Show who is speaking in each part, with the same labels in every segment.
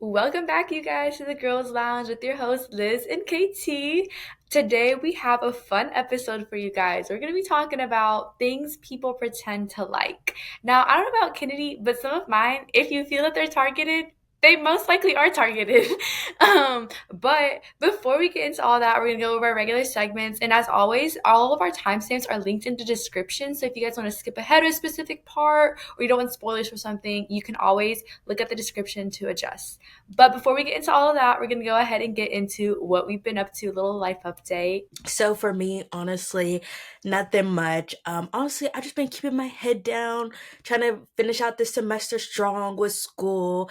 Speaker 1: Welcome back, you guys, to the Girls Lounge with your hosts, Liz and KT. Today, we have a fun episode for you guys. We're going to be talking about things people pretend to like. Now, I don't know about Kennedy, but some of mine, if you feel that they're targeted, they most likely are targeted. But before we get into all that, we're going to go over our regular segments. And as always, all of our timestamps are linked in the description. So if you guys want to skip ahead to a specific part or you don't want spoilers for something, you can always look at the description to adjust. But before we get into all of that, we're going to go ahead and get into what we've been up to, a little life update.
Speaker 2: So for me, honestly, nothing much. Honestly, I've just been keeping my head down, trying to finish out this semester strong with school.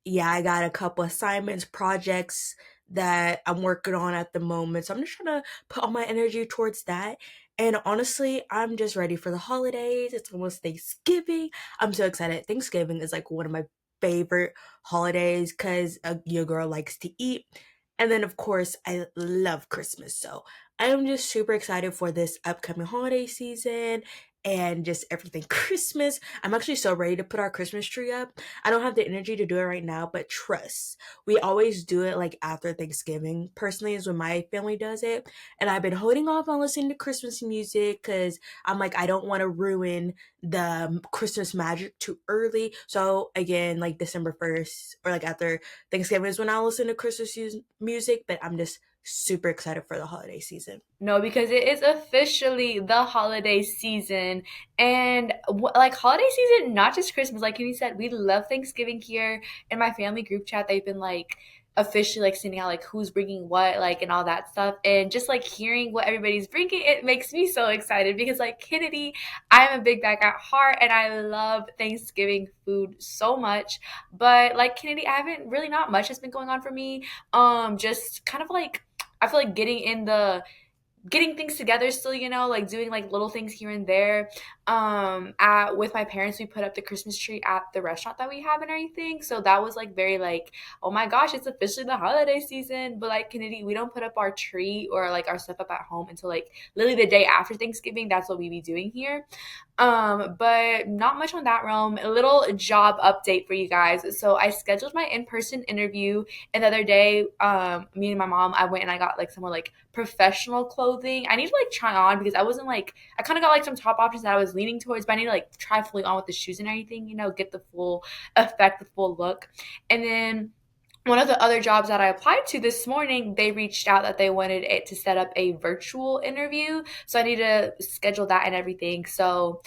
Speaker 2: Yeah, I got a couple assignments, projects that I'm working on at the moment. So I'm just trying to put all my energy towards that. And honestly, I'm just ready for the holidays. It's almost Thanksgiving. I'm so excited. Thanksgiving is like one of my favorite holidays because your girl likes to eat. And then, of course, I love Christmas. So I'm just super excited for this upcoming holiday season and just everything Christmas. I'm actually so ready to put our Christmas tree up. I don't have the energy to do it right now, but trust, we always do it like after Thanksgiving. Personally, is when my family does it. And I've been holding off on listening to Christmas music because I'm like, I don't want to ruin the Christmas magic too early. So again, like December 1st or like after Thanksgiving is when I listen to Christmas music, but I'm just super excited for the holiday season.
Speaker 1: No, because it is officially the holiday season. And like holiday season, not just Christmas. Like Kenny said, we love Thanksgiving here. In my family group chat, they've been like officially like sending out like who's bringing what, like, and all that stuff. And just like hearing what everybody's bringing, it makes me so excited because, like Kennedy, I'm a big bag at heart and I love Thanksgiving food so much. But like Kennedy, I haven't really, not much has been going on for me. Just kind of like, I feel like getting things together still, like doing like little things here and there. At with my parents, we put up the Christmas tree at the restaurant that we have and everything. So that was like very like, oh my gosh, it's officially the holiday season. But like Kennedy, we don't put up our tree or like our stuff up at home until like literally the day after Thanksgiving. That's what we be doing here. But not much on that realm. A little job update for you guys. So I scheduled my in-person interview, and the other day, me and my mom, I went and I got like some more like professional clothing. I need to like try on because I wasn't like, I kind of got like some top options that I was leaning towards, but I need to like try fully on with the shoes and everything, get the full effect, the full look. And then one of the other jobs that I applied to this morning, they reached out that they wanted it to set up a virtual interview. So I need to schedule that and everything. So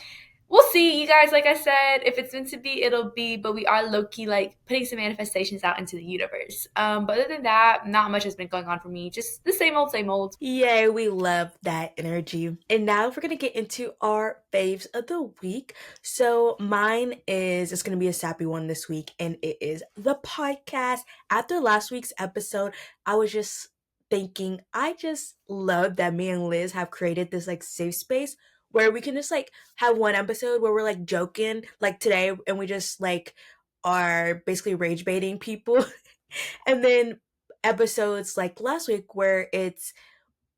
Speaker 1: we'll see, you guys. Like I said, if it's meant to be, it'll be. But we are low key like putting some manifestations out into the universe. But other than that, not much has been going on for me. Just the same old, same old.
Speaker 2: Yay, we love that energy. And now we're gonna get into our faves of the week. So mine is it's gonna be a sappy one this week, and it is the podcast. After last week's episode, I was just thinking, I just love that me and Liz have created this like safe space where we can just like have one episode where we're like joking, like today, and we just like are basically rage baiting people. And then episodes like last week where it's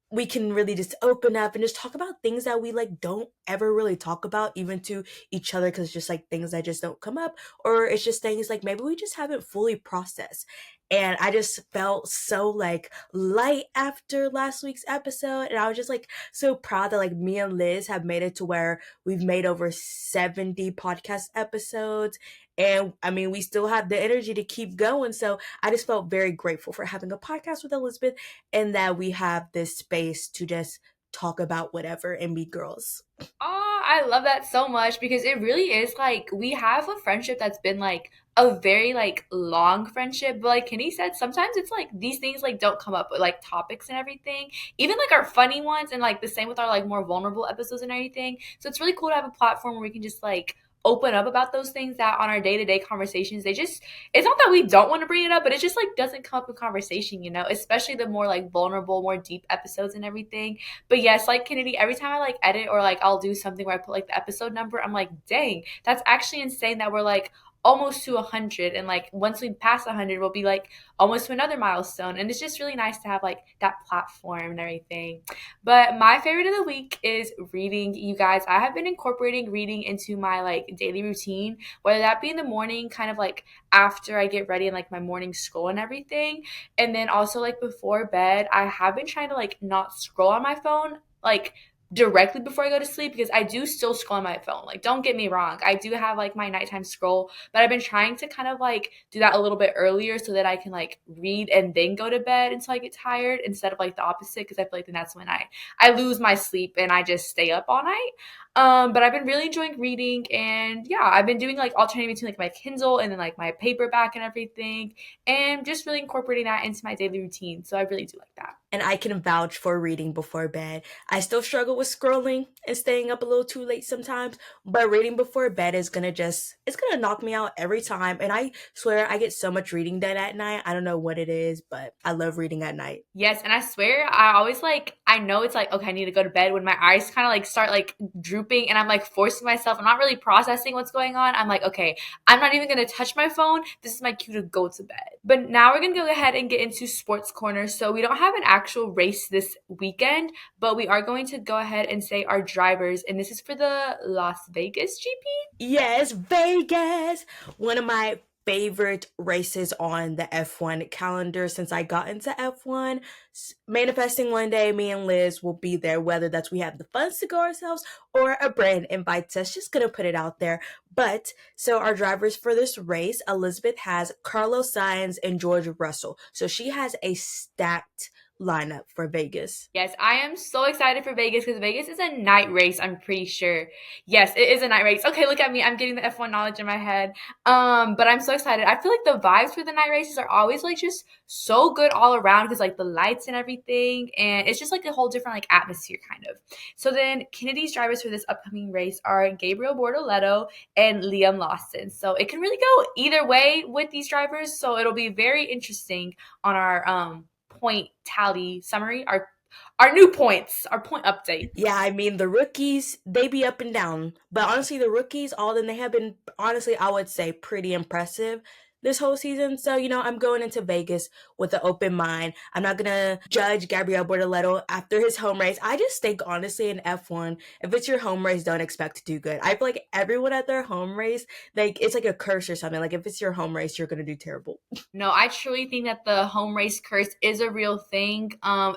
Speaker 2: we can really just open up and just talk about things that we like don't ever really talk about even to each other because it's just like things that just don't come up, or it's just things like maybe we just haven't fully processed. And I just felt so like light after last week's episode, and I was just like so proud that like me and Liz have made it to where we've made over 70 podcast episodes, and I mean we still have the energy to keep going. So I just felt very grateful for having a podcast with Elizabeth, and that we have this space to just talk about whatever and be girls.
Speaker 1: Oh, I love that so much because it really is like we have a friendship that's been like a very like long friendship. But like Kenny said, sometimes it's like these things like don't come up with like topics and everything. Even like our funny ones and like the same with our like more vulnerable episodes and everything. So it's really cool to have a platform where we can just like open up about those things that on our day-to-day conversations they just, it's not that we don't want to bring it up, but it just like doesn't come up in conversation, especially the more like vulnerable, more deep episodes and everything. But yes, like Kennedy, every time I like edit or like I'll do something where I put like the episode number, I'm like, dang, that's actually insane that we're like almost to 100, and like once we pass 100 we'll be like almost to another milestone, and it's just really nice to have like that platform and everything. But my favorite of the week is reading, you guys. I have been incorporating reading into my like daily routine, whether that be in the morning, kind of like after I get ready and like my morning scroll and everything, and then also like before bed. I have been trying to like not scroll on my phone like directly before I go to sleep, because I do still scroll on my phone. Like, don't get me wrong, I do have like my nighttime scroll, but I've been trying to kind of like do that a little bit earlier so that I can like read and then go to bed until I get tired, instead of like the opposite, because I feel like then that's when I lose my sleep and I just stay up all night. But I've been really enjoying reading, and yeah, I've been doing like alternating between like my Kindle and then like my paperback and everything, and just really incorporating that into my daily routine. So I really do like that.
Speaker 2: And I can vouch for reading before bed. I still struggle with scrolling and staying up a little too late sometimes, but reading before bed is gonna it's gonna knock me out every time. And I swear I get so much reading done at night. I don't know what it is, but I love reading at night.
Speaker 1: Yes, and I swear I always like, I know it's like okay, I need to go to bed when my eyes kind of like start like drooping, and I'm like forcing myself. I'm not really processing what's going on. I'm like, okay, I'm not even gonna touch my phone. This is my cue to go to bed. But now we're gonna go ahead and get into sports corner. So we don't have an actual race this weekend, but we are going to go ahead and say our drivers, and this is for the Las Vegas GP.
Speaker 2: Yes, Vegas! One of my favorite races on the F1 calendar since I got into F1. Manifesting one day, me and Liz will be there, whether that's we have the funds to go ourselves or a brand invites us. Just gonna put it out there. But so our drivers for this race, Elizabeth has Carlos Sainz and George Russell. So she has a stacked lineup for Vegas.
Speaker 1: Yes, I am so excited for Vegas, because Vegas is a night race, I'm pretty sure. Yes, it is a night race. Okay, look at me. I'm getting the F1 knowledge in my head. But I'm so excited. I feel like the vibes for the night races are always like just so good all around, because like the lights and everything, and it's just like a whole different like atmosphere kind of. So then Kennedy's drivers for this upcoming race are Gabriel Bortoleto and Liam Lawson. So it can really go either way with these drivers. So it'll be very interesting on our point tally summary, our new points, our point update.
Speaker 2: Yeah, I mean the rookies, they be up and down. But honestly, the rookies, all of them, they have been honestly, I would say, pretty impressive this whole season. So, I'm going into Vegas with an open mind. I'm not gonna judge Gabriel Bortoleto after his home race. I just think honestly in F1, if it's your home race, don't expect to do good. I feel like everyone at their home race, like it's like a curse or something. Like if it's your home race, you're gonna do terrible.
Speaker 1: No, I truly think that the home race curse is a real thing.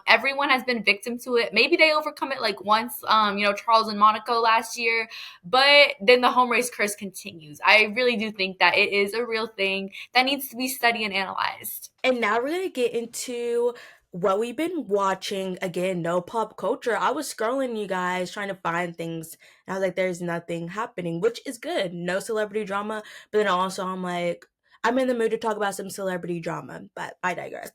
Speaker 1: Everyone has been victim to it. Maybe they overcome it like once, Charles and Monaco last year, but then the home race curse continues. I really do think that it is a real thing that needs to be studied and analyzed.
Speaker 2: And now we're gonna get into what we've been watching. Again, no pop culture. I was scrolling, you guys, trying to find things, and I was like, there's nothing happening, which is good. No celebrity drama. But then also, I'm like, I'm in the mood to talk about some celebrity drama, but I digress.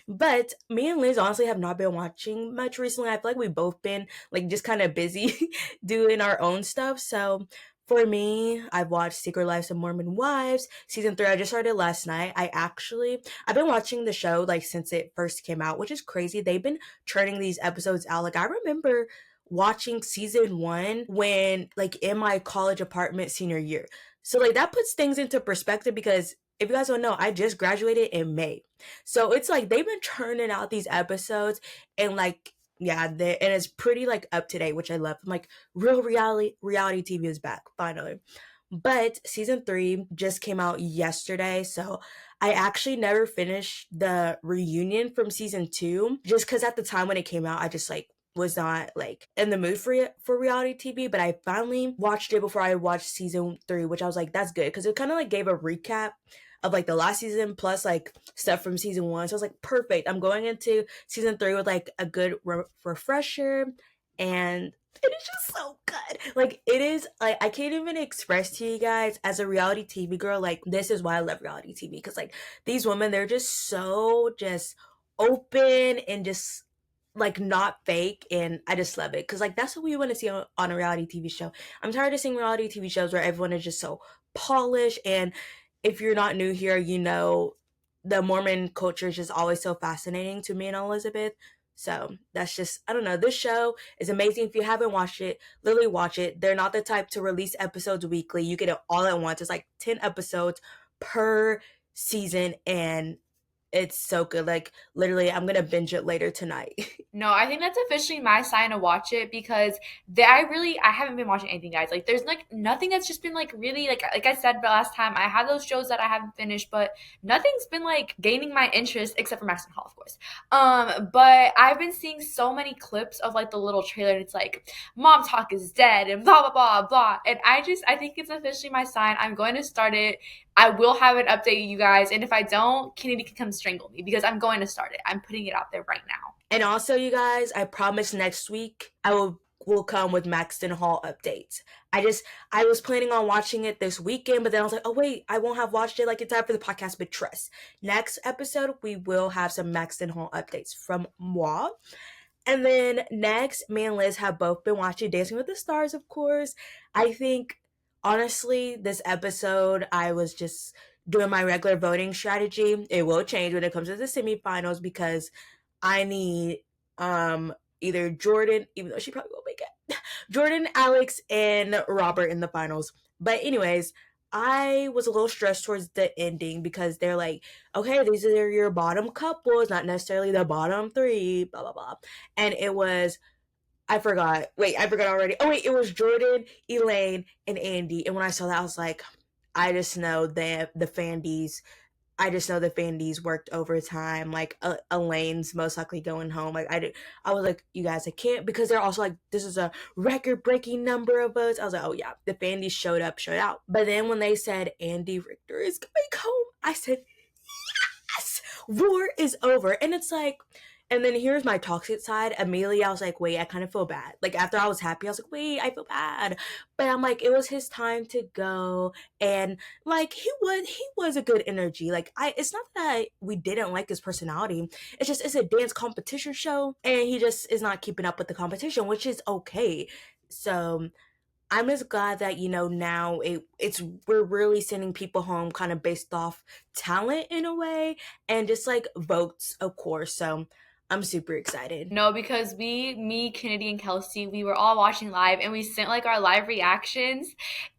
Speaker 2: But me and Liz honestly have not been watching much recently. I feel like we've both been like just kind of busy doing our own stuff. So for me, I've watched Secret Lives of Mormon Wives, season 3. I just started last night. I've been watching the show like since it first came out, which is crazy. They've been churning these episodes out. Like I remember watching season 1 when like in my college apartment senior year. So like that puts things into perspective because if you guys don't know, I just graduated in May. So it's like they've been churning out these episodes and like yeah, and it's pretty like up to date, which I love. I'm like real reality TV is back finally. But season 3 just came out yesterday, so I actually never finished the reunion from season 2 just cuz at the time when it came out I just like was not like in the mood for reality TV, but I finally watched it before I watched season 3, which I was like that's good cuz it kind of like gave a recap of like the last season plus like stuff from season 1. So I was like perfect. I'm going into season 3 with like a good refresher, and it is just so good. Like it is like I can't even express to you guys as a reality TV girl like this is why I love reality TV because like these women they're just so just open and just like not fake, and I just love it because like that's what we want to see on a reality TV show. I'm tired of seeing reality TV shows where everyone is just so polished, and if you're not new here, the Mormon culture is just always so fascinating to me and Elizabeth. So that's just, I don't know. This show is amazing. If you haven't watched it, literally watch it. They're not the type to release episodes weekly. You get it all at once. It's like 10 episodes per season, and it's so good. Like, literally, I'm gonna binge it later tonight.
Speaker 1: No, I think that's officially my sign to watch it because I haven't been watching anything, guys. Like there's like nothing that's just been like really like I said the last time, I have those shows that I haven't finished, but nothing's been like gaining my interest except for Max and Hall, of course. But I've been seeing so many clips of like the little trailer and it's like Mom Talk is dead and blah blah blah blah. And I think it's officially my sign. I'm going to start it. I will have it updated, you guys. And if I don't, Kennedy can come strangle me because I'm going to start it. I'm putting it out there right now.
Speaker 2: And also, you guys, I promise next week I will come with Maxton Hall updates. I was planning on watching it this weekend, but then I was like, oh wait, I won't have watched it like in time for the podcast. But trust, next episode we will have some Maxton Hall updates from moi. And then next, me and Liz have both been watching Dancing with the Stars, of course. I think, honestly, this episode, I was just doing my regular voting strategy. It will change when it comes to the semifinals because I need either Jordan, even though she probably won't make it, Jordan, Alex, and Robert in the finals. But anyways, I was a little stressed towards the ending because they're like, okay, these are your bottom couples, not necessarily the bottom three, blah blah blah. And it was, I forgot. Wait, I forgot already. Oh wait, it was Jordan, Elaine, and Andy. And when I saw that, I was like, I just know that the Fandies, I just know the Fandies worked overtime. Like Elaine's most likely going home. I was like, you guys, I can't, because they're also like, this is a record-breaking number of votes. I was like, oh yeah, the Fandies showed up, showed out. But then when they said Andy Richter is going home, I said, yes, war is over. And it's like, and then here's my toxic side. Immediately, I was like, wait, I kind of feel bad. Like, after I was happy, I was like, wait, I feel bad. But I'm like, it was his time to go. And, like, he was a good energy. Like, it's not that we didn't like his personality. It's just, it's a dance competition show. And he just is not keeping up with the competition, which is okay. So, I'm just glad that, now it's we're really sending people home kind of based off talent in a way, and just like votes, of course. So I'm super excited.
Speaker 1: No, because me, Kennedy, and Kelsey, we were all watching live and we sent like our live reactions.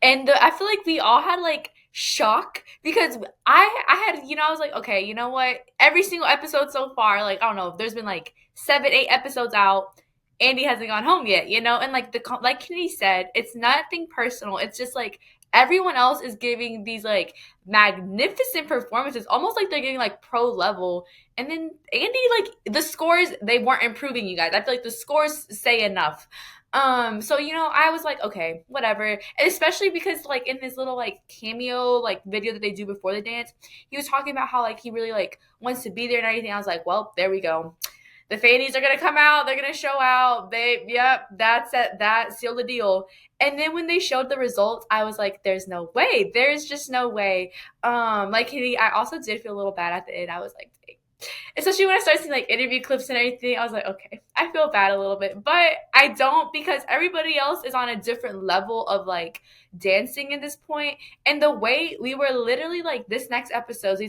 Speaker 1: And I feel like we all had like shock because I had, I was like, okay, you know what? Every single episode so far, like, I don't know, there's been like 7, 8 episodes out. Andy hasn't gone home yet, and like like Kennedy said, it's nothing personal. It's just like everyone else is giving these like magnificent performances, almost like they're getting like pro level. And then Andy, like the scores, they weren't improving, you guys. I feel like the scores say enough. So I was like, okay, whatever. And especially because like in this little like cameo like video that they do before the dance, he was talking about how like he really like wants to be there and everything. I was like, well, there we go. The Fannies are gonna come out. They're gonna show out. Yep, that's it. That sealed the deal. And then when they showed the results, I was like, "There's no way. There's just no way." Like I also did feel a little bad at the end. I was like, dang. Especially when I started seeing like interview clips and everything, I was like, okay, I feel bad a little bit, but I don't because everybody else is on a different level of like dancing at this point. And the way we were literally like, these next 2 episodes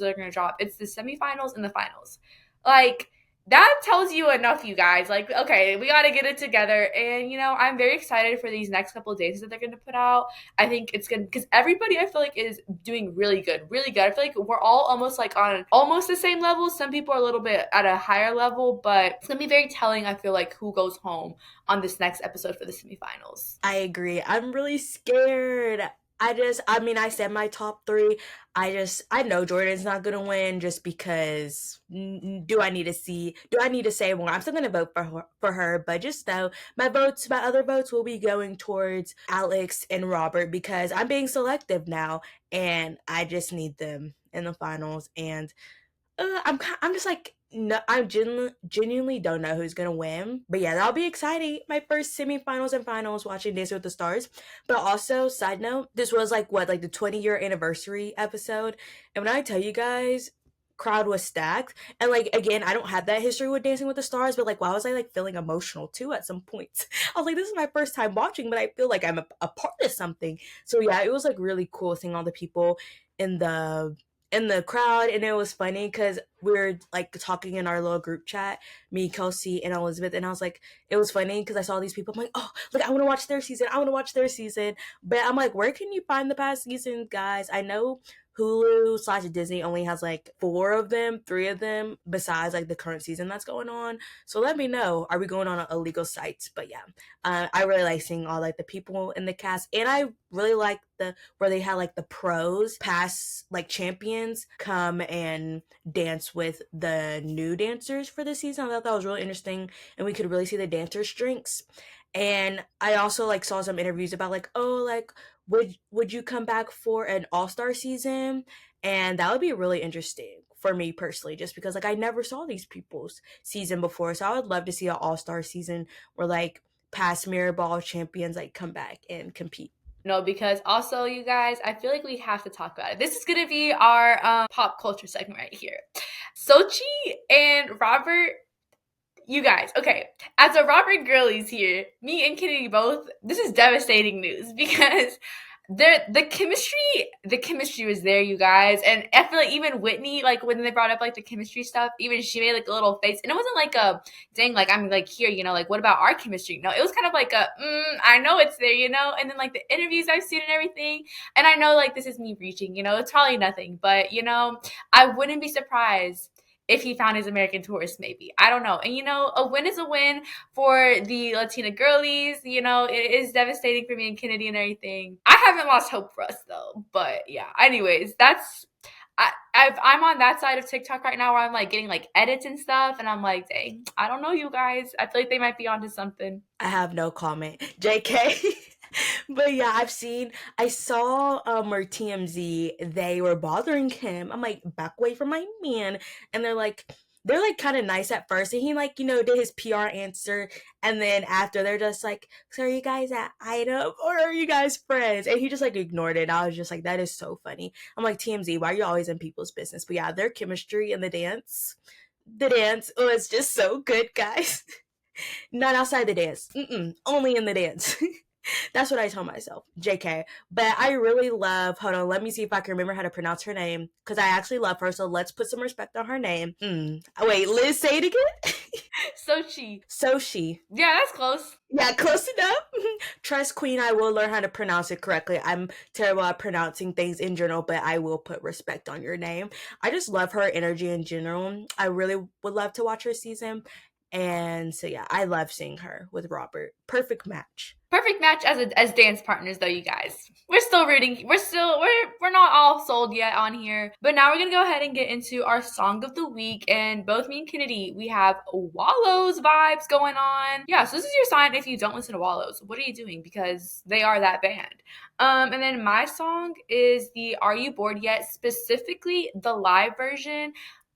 Speaker 1: are gonna drop. It's the semifinals and the finals. Like that tells you enough, you guys. Like, okay, we got to get it together. And, I'm very excited for these next couple of days that they're going to put out. I think it's going to, because everybody I feel like is doing really good, really good. I feel like we're all almost like on almost the same level. Some people are a little bit at a higher level, but it's going to be very telling, I feel like, who goes home on this next episode for the semifinals.
Speaker 2: I agree. I'm really scared. I said my top three. I know Jordan's not gonna win just because. Do I need to say more? I'm still gonna vote for her, but just though my other votes will be going towards Alex and Robert because I'm being selective now, and I just need them in the finals. And I'm just like, no, I genuinely don't know who's gonna win, but yeah, that'll be exciting. My first semifinals and finals watching Dancing with the Stars. But also, side note, this was like what, like the 20-year anniversary episode, and when I tell you guys, crowd was stacked. And like, again, I don't have that history with Dancing with the Stars, but like, why was I like feeling emotional too at some points? I was like, this is my first time watching, but I feel like I'm a part of something. So yeah, it was like really cool seeing all the people in the in the crowd, and it was funny because we were like talking in our little group chat, me, Kelsey, and Elizabeth, and I was like, it was funny because I saw these people. I'm like, oh, look, I want to watch their season. I want to watch their season. But I'm like, where can you find the past seasons, guys? I know Hulu slash Disney only has like four of them, three of them, besides like the current season that's going on. So let me know. Are we going on illegal sites? But yeah, I really like seeing all like the people in the cast, and I really like the where they had like the pros, past like champions, come and dance with the new dancers for the season. I thought that was really interesting, and we could really see the dancers' strengths. And I also like saw some interviews about like, oh, like would you come back for an all-star season? And that would be really interesting for me personally, just because like I never saw these people's season before. So I would love to see an all-star season where like past mirror ball champions like come back and compete.
Speaker 1: No, because also, you guys, I feel like we have to talk about it. This is gonna be our pop culture segment right here. Sochi and Robert, you guys, okay. As a Robert girlies here, me and Kennedy both, this is devastating news because the chemistry was there, you guys. And I feel like even Whitney, like when they brought up like the chemistry stuff, even she made like a little face. And it wasn't like a dang, like I'm like here, like what about our chemistry? No, it was kind of like a I know it's there, and then like the interviews I've seen and everything. And I know like this is me reaching, it's probably nothing, but I wouldn't be surprised if he found his American tourist, maybe. I don't know. And a win is a win for the Latina girlies. It is devastating for me and Kennedy and everything. I haven't lost hope for us though. But yeah, anyways, I'm on that side of TikTok right now where I'm like getting like edits and stuff, and I'm like, dang, I don't know, you guys. I feel like they might be onto something.
Speaker 2: I have no comment. JK. But yeah, I saw where TMZ, they were bothering him. I'm like, back away from my man. And they're like kind of nice at first. And he like, did his PR answer. And then after they're just like, so are you guys at item or are you guys friends? And he just like ignored it. And I was just like, that is so funny. I'm like, TMZ, why are you always in people's business? But yeah, their chemistry and the dance was just so good, guys. Not outside the dance. Only in the dance. That's what I tell myself. JK. But I really love, hold on, let me see if I can remember how to pronounce her name. Because I actually love her, so let's put some respect on her name. Wait, Liz, say it again?
Speaker 1: Sochi.
Speaker 2: Sochi.
Speaker 1: Yeah, that's close.
Speaker 2: Yeah, close enough. Trust Queen, I will learn how to pronounce it correctly. I'm terrible at pronouncing things in general, but I will put respect on your name. I just love her energy in general. I really would love to watch her season. And so yeah, I love seeing her with Robert. Perfect match.
Speaker 1: Perfect match as dance partners though, you guys. We're still rooting. We're not all sold yet on here. But now we're gonna go ahead and get into our song of the week. And both me and Kennedy, we have Wallows vibes going on. Yeah, so this is your sign if you don't listen to Wallows. What are you doing? Because they are that band. And then my song is the Are You Bored Yet? Specifically the live version.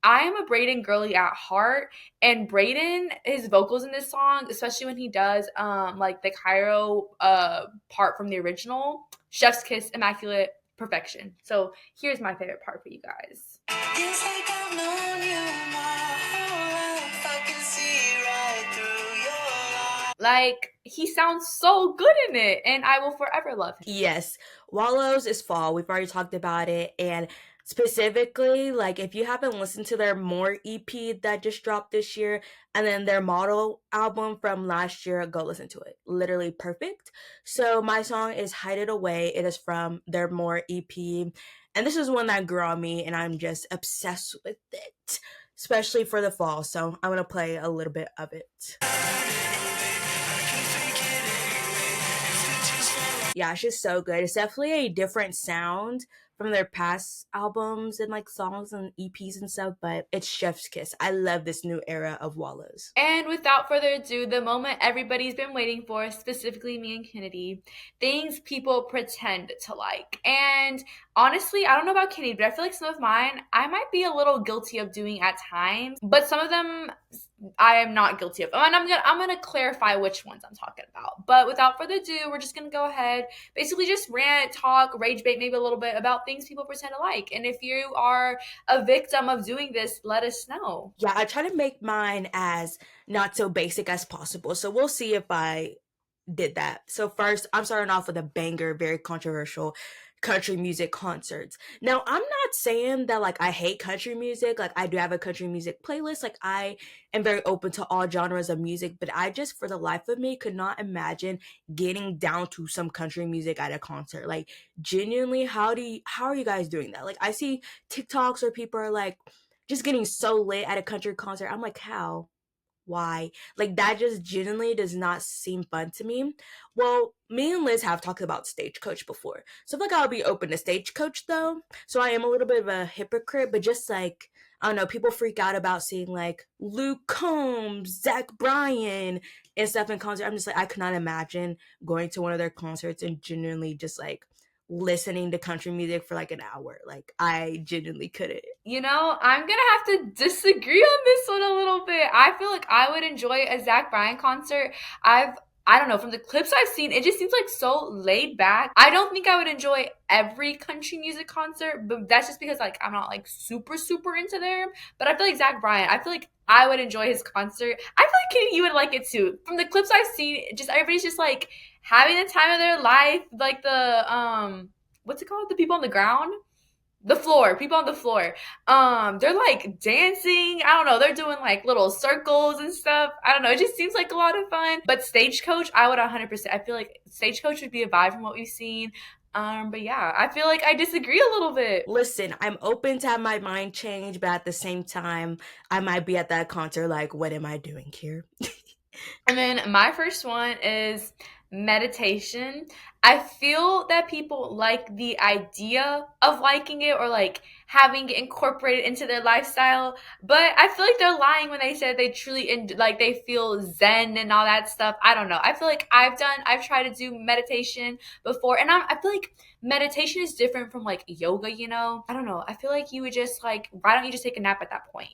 Speaker 1: I am a Braden girly at heart, and Braden, his vocals in this song, especially when he does like the Cairo part from the original, Chef's Kiss, Immaculate Perfection. So here's my favorite part for you guys. Feels like I've known you my whole life. I can see right through your life. Like, he sounds so good in it, and I will forever love him.
Speaker 2: Yes, Wallows is fall. We've already talked about it, and specifically, like if you haven't listened to their More EP that just dropped this year, and then their Model album from last year, go listen to it. Literally perfect. So my song is Hide It Away. It is from their More EP, and this is one that grew on me, and I'm just obsessed with it, especially for the fall. So I'm gonna play a little bit of it. Yeah, it's just so good. It's definitely a different sound from their past albums and like songs and EPs and stuff, but it's Chef's Kiss. I love this new era of Wallows.
Speaker 1: And without further ado, the moment everybody's been waiting for, specifically me and Kennedy, things people pretend to like. And honestly, I don't know about Kennedy, but I feel like some of mine, I might be a little guilty of doing at times, but some of them I am not guilty of. And I'm gonna clarify which ones I'm talking about. But without further ado, we're just gonna go ahead, basically just rant, talk, rage bait maybe a little bit about things people pretend to like. And if you are a victim of doing this, let us know.
Speaker 2: Yeah, I try to make mine as not so basic as possible. So we'll see if I did that. So first, I'm starting off with a banger, very controversial. country music concerts. Now, I'm not saying that like I hate country music. Like I do have a country music playlist. Like I am very open to all genres of music, but I just for the life of me could not imagine getting down to some country music at a concert. Like genuinely, how are you guys doing that? Like I see TikToks where people are like just getting so lit at a country concert. I'm like, how? Why? Like that just genuinely does not seem fun to me. Well, me and Liz have talked about Stagecoach before. So I feel like I'll be open to Stagecoach though. So I am a little bit of a hypocrite, but just like I don't know, people freak out about seeing like Luke Combs, Zach Bryan, and stuff in concert. I'm just like I could not imagine going to one of their concerts and genuinely just like listening to country music for like an hour. Like I genuinely couldn't.
Speaker 1: I'm gonna have to disagree on this one a little bit. I feel like I would enjoy a Zach Bryan concert. I don't know, from the clips I've seen, it just seems like so laid back. I don't think I would enjoy every country music concert, but that's just because like I'm not like super, super into them. But I feel like Zach Bryan, I feel like I would enjoy his concert. I feel like Katie, you would like it too. From the clips I've seen, just everybody's just like having the time of their life. Like the what's it called? The people on the ground, the floor, people on the floor. They're like dancing. I don't know. They're doing like little circles and stuff. I don't know. It just seems like a lot of fun. But Stagecoach, I would 100%. I feel like Stagecoach would be a vibe from what we've seen. But yeah, I feel like I disagree a little bit.
Speaker 2: Listen, I'm open to have my mind change, but at the same time, I might be at that concert like, what am I doing here?
Speaker 1: And then my first one is meditation. I feel that people like the idea of liking it or like having it incorporated into their lifestyle, but I feel like they're lying when they say they truly like they feel zen and all that stuff. I don't know. I feel like I've tried to do meditation before, and I feel like meditation is different from like yoga. I don't know. I feel like you would just like, why don't you just take a nap at that point?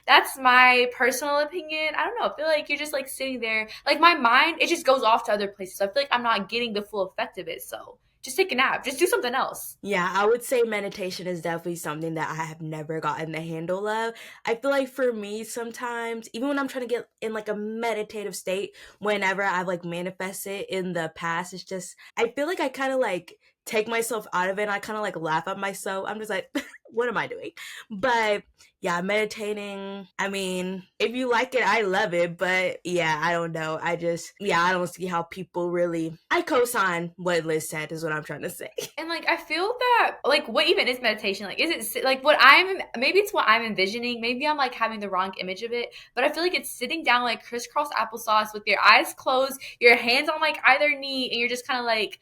Speaker 1: That's my personal opinion. I don't know. I feel like you're just like sitting there, like my mind, it just goes off to other places. So I feel like I'm not getting the full effect of it. So just take a nap, just do something else.
Speaker 2: Yeah, I would say meditation is definitely something that I have never gotten the handle of. I feel like for me, sometimes, even when I'm trying to get in like a meditative state, whenever I've like manifested in the past, it's just, I feel like I kind of like take myself out of it and I kind of like laugh at myself. I'm just like, what am I doing? But yeah, meditating, I mean, if you like it, I love it. But yeah, I don't know. I don't see how people really, I co sign what Liz said, is what I'm trying to say.
Speaker 1: And like I feel that like what even is meditation? Like is it like what I'm maybe it's what I'm envisioning. Maybe I'm like having the wrong image of it, but I feel like it's sitting down like crisscross applesauce with your eyes closed, your hands on like either knee, and you're just kind of like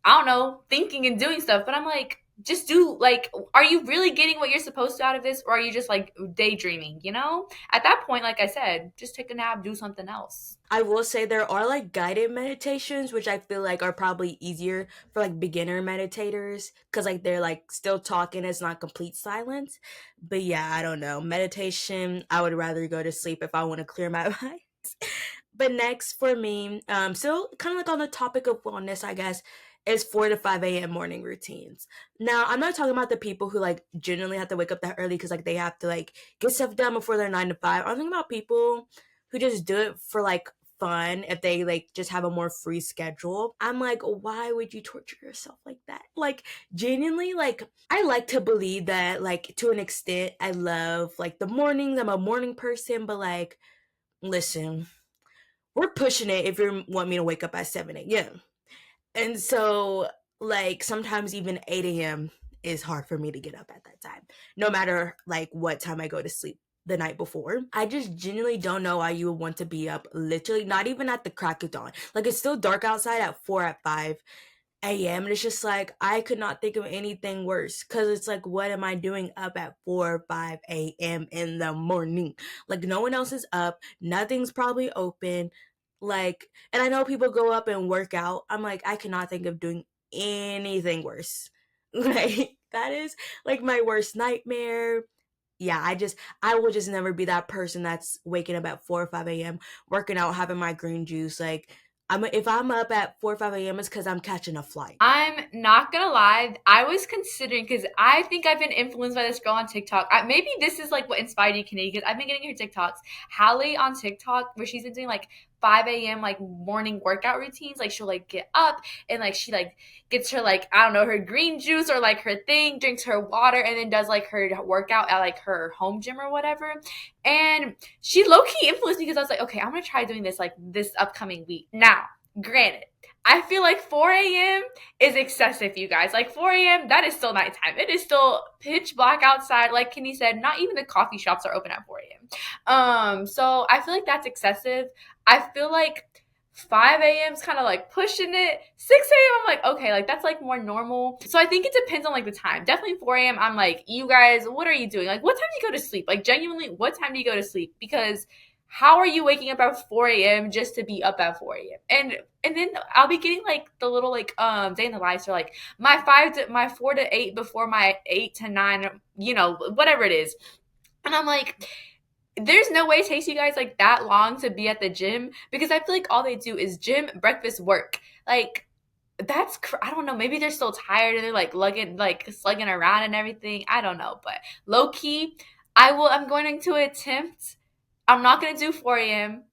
Speaker 1: I don't know, thinking and doing stuff. But I'm like, just do like, are you really getting what you're supposed to out of this, or are you just like daydreaming? At that point, like I said, just take a nap, do something else.
Speaker 2: I will say there are like guided meditations, which I feel like are probably easier for like beginner meditators because like they're like still talking, it's not complete silence. But yeah, I don't know. Meditation, I would rather go to sleep if I want to clear my mind. But next for me, still kind of like on the topic of wellness, I guess, is 4 to 5 a.m. morning routines. Now, I'm not talking about the people who like genuinely have to wake up that early because like they have to like get stuff done before their 9 to 5. I'm talking about people who just do it for like fun if they like just have a more free schedule. I'm like, why would you torture yourself like that? Like genuinely, like I like to believe that like to an extent I love like the mornings. I'm a morning person, but like listen, we're pushing it if you want me to wake up at 7 a.m. And so, like, sometimes even 8 a.m. is hard for me to get up at that time, no matter like what time I go to sleep the night before. I just genuinely don't know why you would want to be up literally not even at the crack of dawn. Like, it's still dark outside at 4 at 5 a.m. And it's just like, I could not think of anything worse because it's like, what am I doing up at 4 or 5 a.m. in the morning? Like, no one else is up, nothing's probably open. Like, and I know people go up and work out. I'm like, I cannot think of doing anything worse. Like, that is like my worst nightmare. Yeah, I will just never be that person that's waking up at 4 or 5 a.m., working out, having my green juice. Like, if I'm up at 4 or 5 a.m., it's because I'm catching a flight.
Speaker 1: I'm not gonna lie. I was considering because I think I've been influenced by this girl on TikTok. Maybe this is like what inspired you, Kennedy, because I've been getting her TikToks. Hallie on TikTok, where she's been doing like 5 a.m. like morning workout routines. Like she'll like get up and like she like gets her like I don't know her green juice or like her thing, drinks her water, and then does like her workout at like her home gym or whatever. And she low key influenced me because I was like, okay, I'm gonna try doing this like this upcoming week. Now, granted, I feel like 4 a.m. is excessive, you guys. Like 4 a.m., that is still nighttime. It is still pitch black outside. Like Kenny said, not even the coffee shops are open at 4 a.m. So I feel like that's excessive. I feel like 5 a.m. is kind of like pushing it. 6 a.m. I'm like, okay, like that's like more normal. So I think it depends on like the time. Definitely 4 a.m. I'm like, you guys, what are you doing? Like, what time do you go to sleep? Like, genuinely, what time do you go to sleep? Because how are you waking up at 4 a.m. just to be up at 4 a.m.? And then I'll be getting like the little like day in the lives are like my 4 to 8 before my 8 to 9, whatever it is. And I'm like, there's no way it takes you guys like that long to be at the gym because I feel like all they do is gym, breakfast, work. Like I don't know. Maybe they're still tired and they're like slugging around and everything. I don't know, but low key, I'm going to attempt. I'm not gonna do 4 a.m.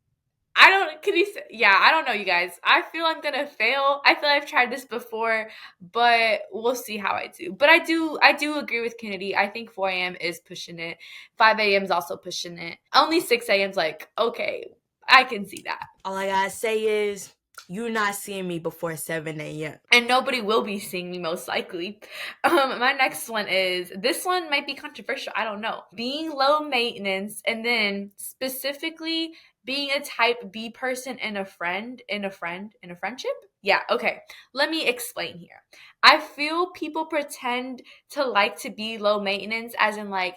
Speaker 1: I don't. Can you say? Yeah, I don't know, you guys. I feel I'm gonna fail. I feel I've tried this before, but we'll see how I do. But I do agree with Kennedy. I think 4 a.m. is pushing it. 5 a.m. is also pushing it. Only 6 a.m. is like okay, I can see that.
Speaker 2: All I gotta say is, you're not seeing me before 7 a.m.
Speaker 1: And nobody will be seeing me most likely. My next one is this one might be controversial. I don't know. Being low maintenance and then specifically being a type B person and a friendship. Yeah, okay. Let me explain here. I feel people pretend to like to be low maintenance as in like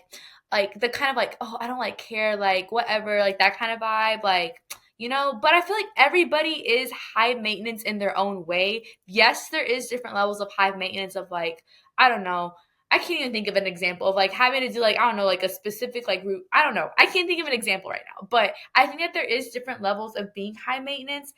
Speaker 1: the kind of like, oh, I don't like care, like whatever, like that kind of vibe, like but I feel like everybody is high maintenance in their own way. Yes, there is different levels of high maintenance of like, I don't know. I can't even think of an example of like having to do like, I don't know, like a specific like route. I don't know. I can't think of an example right now, but I think that there is different levels of being high maintenance.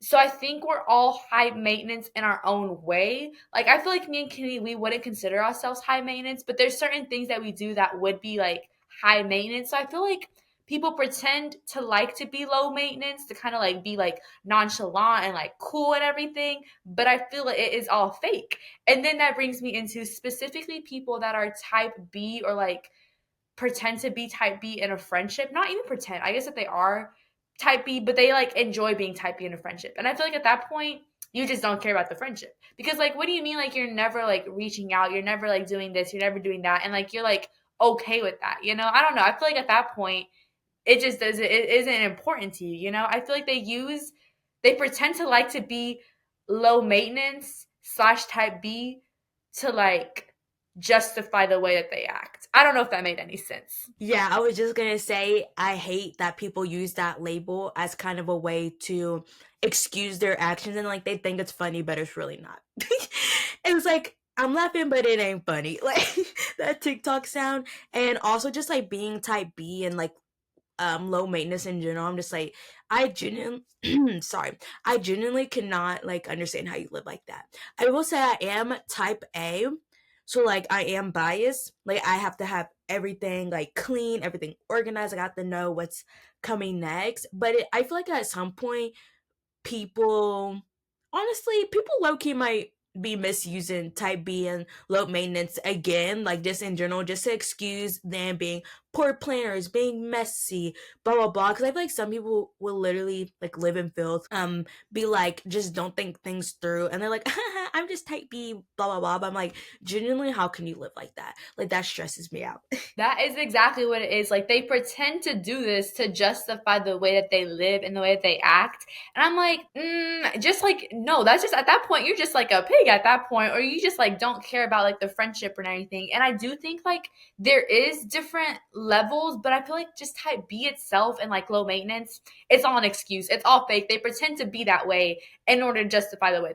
Speaker 1: So I think we're all high maintenance in our own way. Like I feel like me and Kenny, we wouldn't consider ourselves high maintenance, but there's certain things that we do that would be like high maintenance. So I feel like people pretend to like to be low maintenance, to kind of like be like nonchalant and like cool and everything, but I feel like it is all fake. And then that brings me into specifically people that are type B or like pretend to be type B in a friendship. Not even pretend. I guess that they are type B, but they like enjoy being type B in a friendship. And I feel like at that point, you just don't care about the friendship. Because like what do you mean like you're never like reaching out, you're never like doing this, you're never doing that, and like you're like okay with that, I don't know. I feel like at that point it just doesn't it isn't important to you. I feel like they pretend to like to be low maintenance slash type B to like justify the way that they act. I don't know if that made any sense.
Speaker 2: Yeah, I was just gonna say, I hate that people use that label as kind of a way to excuse their actions and like they think it's funny, but it's really not. It's like, I'm laughing, but it ain't funny. Like that TikTok sound. And also just like being type B and like low maintenance in general. I'm just like, I genuinely sorry. I genuinely cannot like understand how you live like that. I will say I am type A. So like I am biased. Like I have to have everything like clean, everything organized. I have to know what's coming next. But I feel like at some point people honestly, people low-key might be misusing type B and low maintenance again, like just in general, just to excuse them being poor planners, being messy, blah blah blah. Because I feel like some people will literally like live in filth, be like just don't think things through, and they're like, I'm just type B, blah blah blah. But I'm like, genuinely, how can you live like that? Like that stresses me out.
Speaker 1: That is exactly what it is. Like they pretend to do this to justify the way that they live and the way that they act. And I'm like, just like, no, that's just at that point, you're just like a pig at that point, or you just like don't care about like the friendship or anything. And I do think like there is different levels, but I feel like just type B itself and like low maintenance, it's all an excuse. It's all fake. They pretend to be that way in order to justify the way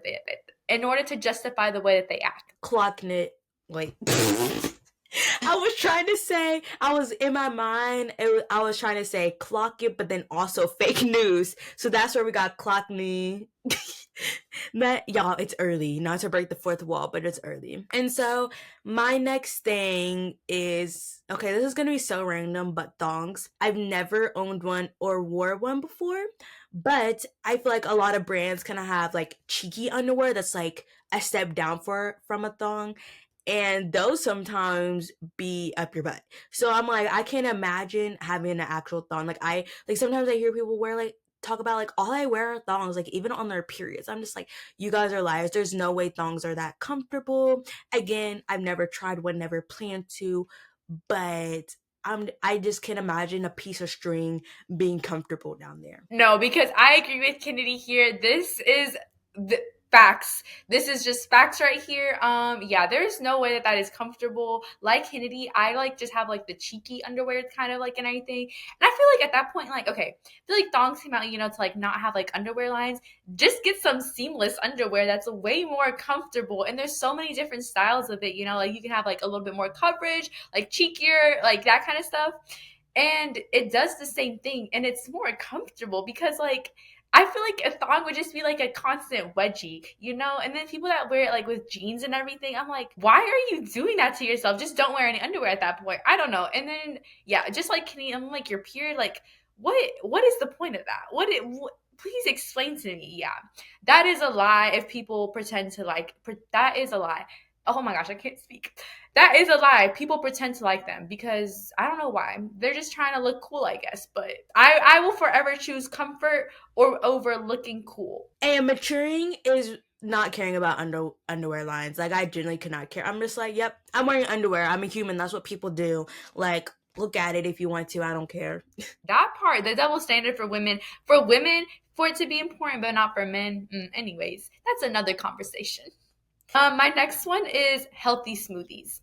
Speaker 1: in order to justify the way that they act.
Speaker 2: Clocking it. Like I was trying to say, I was in my mind, I was trying to say clock it, but then also fake news. So that's where we got clock me. That y'all, it's early. Not to break the fourth wall, but it's early. And so my next thing is okay, this is gonna be so random, but thongs. I've never owned one or wore one before, but I feel like a lot of brands kind of have like cheeky underwear that's like a step down for from a thong. And those sometimes be up your butt. So I'm like, I can't imagine having an actual thong. Like I like sometimes I hear people wear like talk about like all I wear are thongs, like even on their periods. I'm just like, you guys are liars. There's no way thongs are that comfortable. Again, I've never tried one, never planned to, but I just can't imagine a piece of string being comfortable down there.
Speaker 1: No, because I agree with Kennedy here. This is the facts. This is just facts right here. Yeah, there's no way that that is comfortable. Like Kennedy, I like just have like the cheeky underwear kind of like and everything. And I feel like at that point, like, okay, I feel like thongs came out, to like not have like underwear lines. Just get some seamless underwear that's way more comfortable. And there's so many different styles of it, like you can have like a little bit more coverage, like cheekier, like that kind of stuff, and it does the same thing and it's more comfortable because like I feel like a thong would just be like a constant wedgie. And then people that wear it like with jeans and everything, I'm like, why are you doing that to yourself? Just don't wear any underwear at that point. I don't know. And then yeah, just like Kenny, I'm like, your period, like what is the point of that? Please explain to me. Yeah, that is a lie. If people pretend to like, that is a lie. Oh my gosh, I can't speak. That is a lie. People pretend to like them because I don't know why. They're just trying to look cool, I guess. But I will forever choose comfort or over looking cool.
Speaker 2: And maturing is not caring about underwear lines. Like I generally could not care. I'm just like, yep, I'm wearing underwear. I'm a human. That's what people do. Like, look at it if you want to. I don't care.
Speaker 1: That part, the double standard for women, for it to be important, but not for men. Anyways, that's another conversation. My next one is healthy smoothies.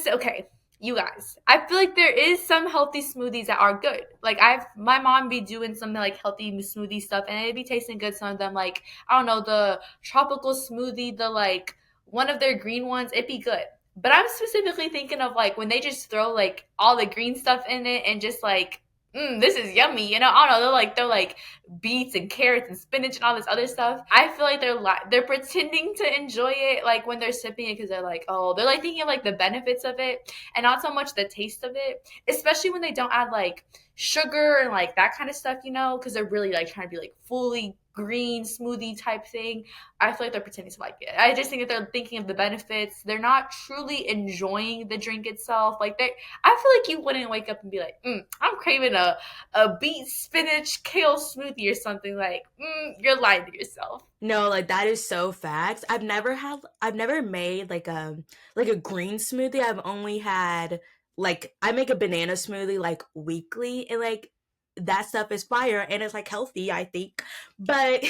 Speaker 1: Okay, you guys, I feel like there is some healthy smoothies that are good. Like my mom be doing some like healthy smoothie stuff, and it'd be tasting good. Some of them, like I don't know, the tropical smoothie, the like one of their green ones, it'd be good. But I'm specifically thinking of like when they just throw like all the green stuff in it and just like, this is yummy. I don't know. They're like beets and carrots and spinach and all this other stuff. I feel like they're pretending to enjoy it, like when they're sipping it, because they're like thinking of like the benefits of it and not so much the taste of it. Especially when they don't add like sugar and like that kind of stuff, because they're really like trying to be like fully green smoothie type thing. I feel like they're pretending to like it. I just think that they're thinking of the benefits. They're not truly enjoying the drink itself. I feel like you wouldn't wake up and be like, I'm craving a beet spinach kale smoothie or something. Like, you're lying to yourself.
Speaker 2: No, like that is so facts. I've never made like a green smoothie. I've only had like I make a banana smoothie like weekly, and like that stuff is fire and it's like healthy, I think. But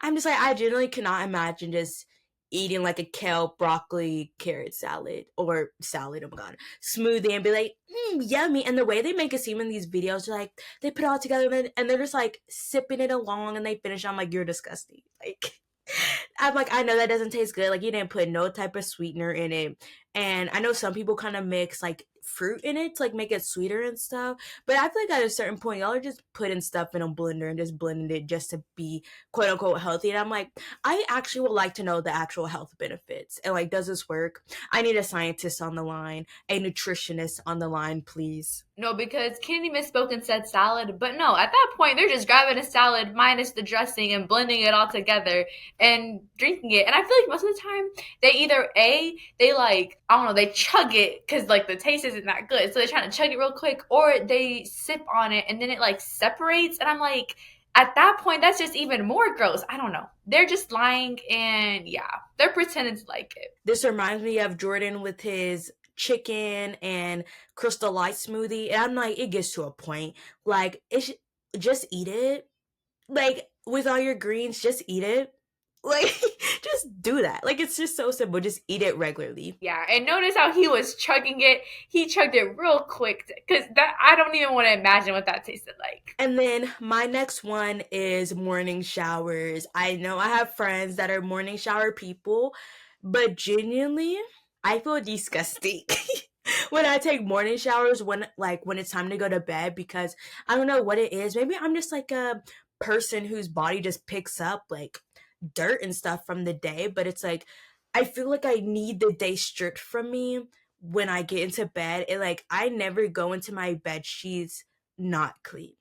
Speaker 2: I'm just like I generally cannot imagine just eating like a kale, broccoli, carrot salad or salad, oh my god, smoothie and be like, yummy. And the way they make it seem in these videos, they're like they put it all together and they're just like sipping it along and they finish. I'm like, you're disgusting. Like I'm like, I know that doesn't taste good. Like you didn't put no type of sweetener in it. And I know some people kind of mix like fruit in it to like make it sweeter and stuff. But I feel like at a certain point, y'all are just putting stuff in a blender and just blending it just to be quote unquote healthy. And I'm like, I actually would like to know the actual health benefits. And like, does this work? I need a scientist on the line, a nutritionist on the line, please.
Speaker 1: No, because Kennedy misspoke and said salad. But no, at that point, they're just grabbing a salad minus the dressing and blending it all together and drinking it. And I feel like most of the time, they either they like, I don't know, they chug it because like the taste isn't that good. So they're trying to chug it real quick, or they sip on it and then it like separates. And I'm like, at that point, that's just even more gross. I don't know. They're just lying and yeah, they're pretending to like it.
Speaker 2: This reminds me of Jordan with his chicken and Crystal Light smoothie. And I'm like, it gets to a point. Like, just eat it. Like, with all your greens, just eat it. Like, just do that. Like, it's just so simple. Just eat it regularly.
Speaker 1: Yeah, and notice how he was chugging it. He chugged it real quick because that I don't even want to imagine what that tasted like.
Speaker 2: And then my next one is morning showers. I know I have friends that are morning shower people, but genuinely, I feel disgusting when I take morning showers when it's time to go to bed because I don't know what it is. Maybe I'm just like a person whose body just picks up like dirt and stuff from the day, but it's like I feel like I need the day stripped from me when I get into bed. And like I never go into my bed sheets not clean.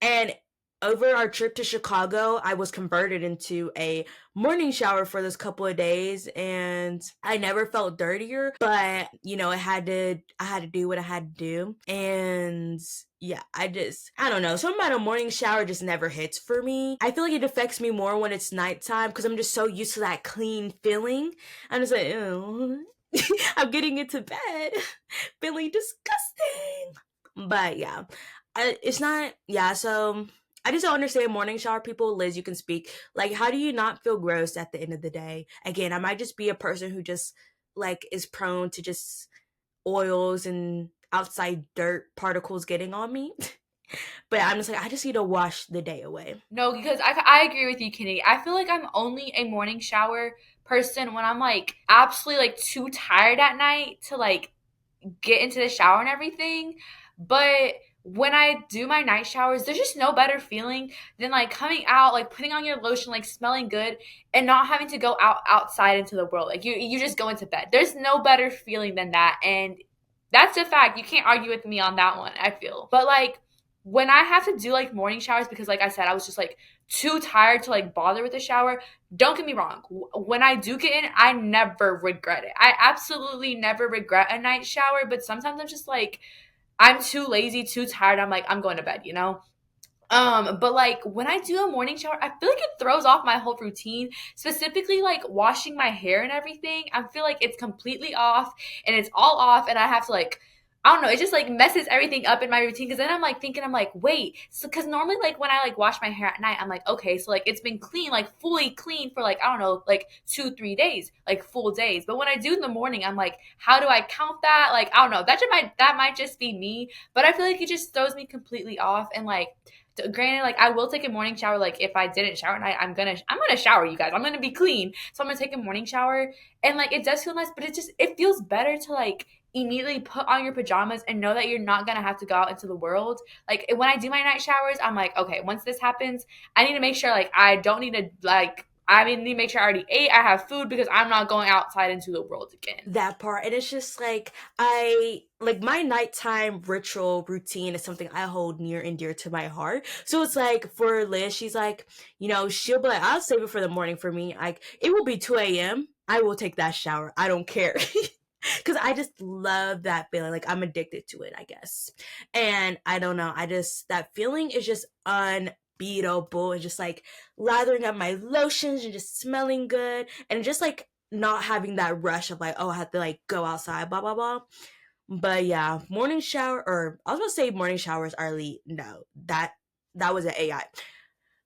Speaker 2: And over our trip to Chicago, I was converted into a morning shower for this couple of days and I never felt dirtier, but you know, I had to do what I had to do. And yeah, I don't know. Something about a morning shower just never hits for me. I feel like it affects me more when it's nighttime because I'm just so used to that clean feeling. I'm just like, oh, I'm getting into bed feeling disgusting. But yeah, it's not, yeah, so I just don't understand morning shower people. Liz, you can speak. Like, how do you not feel gross at the end of the day? Again, I might just be a person who just like is prone to just oils and outside dirt particles getting on me. But I'm just like, I just need to wash the day away.
Speaker 1: No, because I agree with you, Kenny. I feel like I'm only a morning shower person when I'm like absolutely like too tired at night to like get into the shower and everything. But when I do my night showers, there's just no better feeling than like coming out, like putting on your lotion, like smelling good, and not having to go outside into the world. Like you just go into bed. There's no better feeling than that, and that's a fact. You can't argue with me on that one. I feel, but like when I have to do like morning showers because, like I said, I was just like too tired to like bother with the shower. Don't get me wrong. When I do get in, I never regret it. I absolutely never regret a night shower, but sometimes I'm just like, I'm too lazy, too tired. I'm like, I'm going to bed, you know? But like when I do a morning shower, I feel like it throws off my whole routine, specifically like washing my hair and everything. I feel like it's completely off and it's all off, and I have to like, I don't know, it just like messes everything up in my routine. Cause then I'm like thinking, I'm like, wait, so cause normally like when I like wash my hair at night, I'm like, okay, so like it's been clean, like fully clean for like, I don't know, like 2, 3 days, like full days. But when I do in the morning, I'm like, how do I count that? Like, I don't know, that might just be me, but I feel like it just throws me completely off. And like, granted, like I will take a morning shower. Like if I didn't shower at night, I'm gonna shower, you guys. I'm gonna be clean, so I'm gonna take a morning shower, and like it does feel nice, but it feels better to like immediately put on your pajamas and know that you're not gonna have to go out into the world. Like when I do my night showers, I'm like, okay, once this happens, I need to make sure like I don't need to like. I mean, need to make sure I already ate. I have food because I'm not going outside into the world again.
Speaker 2: That part. And it's just like I like my nighttime ritual routine is something I hold near and dear to my heart. So it's like for Liz, she's like, you know, she'll be like, I'll save it for the morning for me. Like it will be 2 a.m. I will take that shower. I don't care. Cause I just love that feeling. Like I'm addicted to it, I guess. And I don't know. I just that feeling is just unbeatable. And just like lathering up my lotions and just smelling good. And just like not having that rush of like, oh, I have to like go outside, blah blah blah. But yeah, morning shower, or I was gonna say morning showers are elite. No, that was an AI.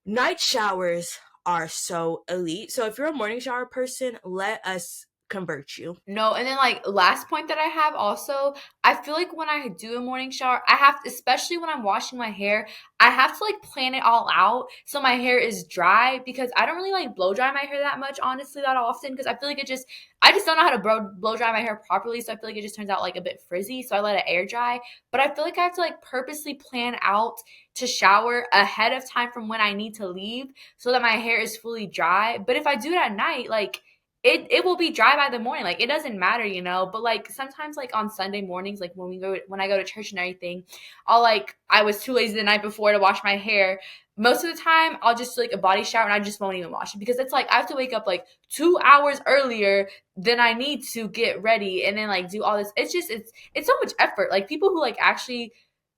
Speaker 2: Night showers are so elite. So if you're a morning shower person, let us convert you.
Speaker 1: No, and then like last point that I have also, I feel like when I do a morning shower, I have to, especially when I'm washing my hair, I have to like plan it all out so my hair is dry because I don't really like blow dry my hair that much, honestly, that often because I feel like I just don't know how to blow dry my hair properly, so I feel like it just turns out like a bit frizzy, so I let it air dry. But I feel like I have to like purposely plan out to shower ahead of time from when I need to leave so that my hair is fully dry. But if I do it at night, like it will be dry by the morning. Like it doesn't matter, you know. But like sometimes like on Sunday mornings, like when I go to church and everything, I was too lazy the night before to wash my hair. Most of the time I'll just do like a body shower and I just won't even wash it because it's like I have to wake up like 2 hours earlier than I need to get ready and then like do all this. It's so much effort. Like people who like actually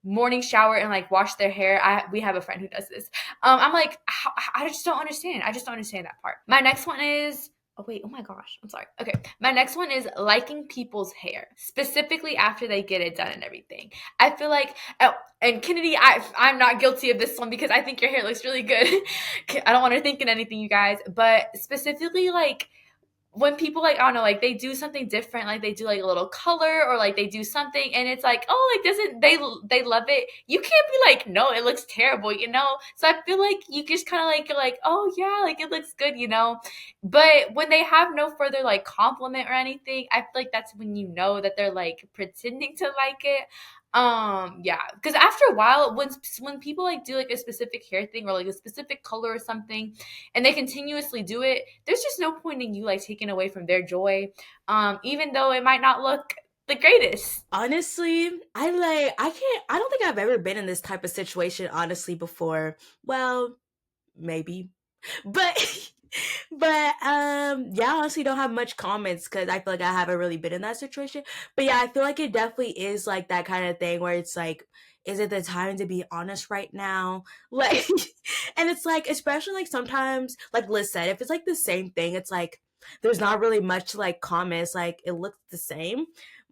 Speaker 1: morning shower and like wash their hair. We have a friend who does this. I'm like, I just don't understand. I just don't understand that part. My next one is, oh wait, oh my gosh, I'm sorry. Okay, my next one is liking people's hair, specifically after they get it done and everything. I feel like, oh, and Kennedy, I'm not guilty of this one because I think your hair looks really good. I don't want her thinking anything, you guys, but specifically like when people like, I don't know, like they do something different, like they do like a little color or like they do something and it's like, oh, like doesn't they love it, you can't be like, no, it looks terrible, you know. So I feel like you just kind of like, you're like, oh yeah, like it looks good, you know. But when they have no further like compliment or anything, I feel like that's when you know that they're like pretending to like it. Yeah, because after a while, when people like do like a specific hair thing or like a specific color or something, and they continuously do it, there's just no point in you like taking away from their joy, even though it might not look the greatest.
Speaker 2: Honestly, I don't think I've ever been in this type of situation honestly before. Well, maybe. But yeah, I honestly don't have much comments because I feel like I haven't really been in that situation. But yeah, I feel like it definitely is like that kind of thing where it's like, is it the time to be honest right now? Like, and it's like, especially like sometimes, like Liz said, if it's like the same thing, it's like there's not really much to like comments. Like it looks the same.